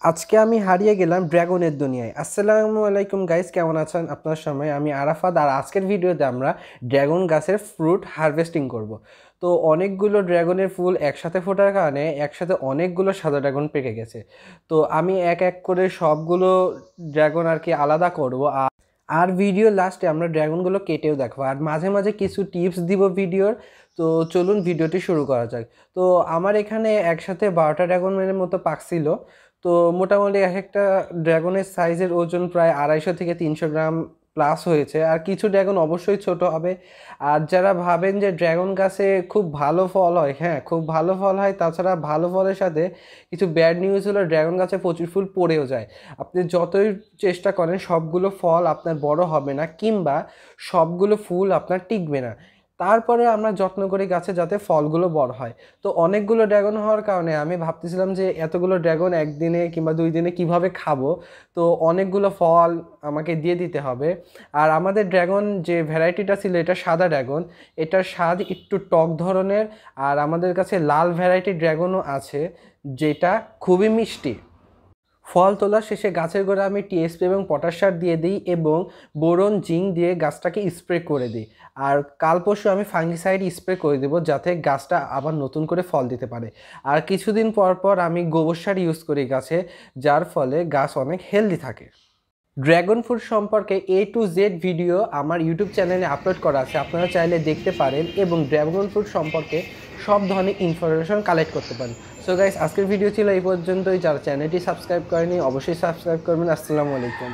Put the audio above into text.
আজকে আমি হারিয়ে গেলাম ড্রাগনের দুনিয়ায়। আসসালামু আলাইকুম গাইস, কেমন আছেন আপনার সময়? আমি আরাফাত, আর আজকের ভিডিওতে আমরা ড্রাগন গাছের ফ্রুট হারভেস্টিং করব। তো অনেকগুলো ড্রাগনের ফুল একসাথে ফোটার কারণে একসাথে অনেকগুলো সাদা ড্রাগন পেকে গেছে। তো আমি এক এক করে সবগুলো ড্রাগন আর কি আলাদা করব। আর ভিডিও লাস্টে আমরা ড্রাগনগুলো কেটেও দেখবো, আর মাঝে মাঝে কিছু টিপস দিব ভিডিওর। তো চলুন ভিডিওটি শুরু করা যাক। তো আমার এখানে একসাথে 12টা ড্রাগনের মতো পাকছিল। তো মোটামুটি এক একটা ড্রাগনের সাইজের ওজন প্রায় 250 থেকে 300 গ্রাম প্লাস হয়েছে। আর কিছু ড্রাগন অবশ্যই ছোট হবে। আর যারা ভাবেন যে ড্রাগন গাছে খুব ভালো ফল হয়, হ্যাঁ খুব ভালো ফল হয়, তাছাড়া ভালো ফলের সাথে কিছু ব্যাড নিউজ হলো ড্রাগন গাছে প্রচুর ফুল পড়েও যায়। আপনি যতই চেষ্টা করেন সবগুলো ফল আপনার বড় হবে না, কিংবা সবগুলো ফুল আপনার টিকবে না। তারপরে আমরা যত্ন করি গাছে যাতে ফলগুলো বড় হয়। তো অনেকগুলো ড্রাগন হওয়ার কারণে আমি ভাবতেছিলাম যে এতগুলো ড্রাগন একদিনে কিংবা 2 দিনে কিভাবে খাবো। তো অনেকগুলো ফল আমাকে দিয়ে দিতে হবে। আর আমাদের ড্রাগন যে ভ্যারাইটিটা ছিল এটা সাদা ড্রাগন, এটার স্বাদ একটু টক ধরনের। আর আমাদের কাছে লাল ভ্যারাইটির ড্রাগনও আছে, যেটা খুবই মিষ্টি। ফল তোলা শেষে গাছের গোড়া আমি টিএসপি এবং পটাশ সার দিয়ে দিই এবং বোরন জিঙ্ক দিয়ে গাছটাকে স্প্রে করে দিই। আর কাল পরশু আমি ফাঙ্গিসাইড স্প্রে করে দেবো যাতে গাছটা আবার নতুন করে ফল দিতে পারে। আর কিছুদিন পর পর আমি গোবর সার ইউজ করি গাছে, যার ফলে গাছ অনেক হেলদি থাকে। ড্রাগন ফ্রুট সম্পর্কে A to Z ভিডিও আমার ইউটিউব চ্যানেলে আপলোড করা আছে, আপনারা চাইলে দেখতে পারেন এবং ড্রাগন ফ্রুট সম্পর্কে সব ধরনের ইনফরমেশন কালেক্ট করতে পারেন। সো গাইস, আজকের ভিডিও ছিল এই পর্যন্তই। যারা চ্যানেলটি সাবস্ক্রাইব করেনি অবশ্যই সাবস্ক্রাইব করবেন। আসসালামু আলাইকুম।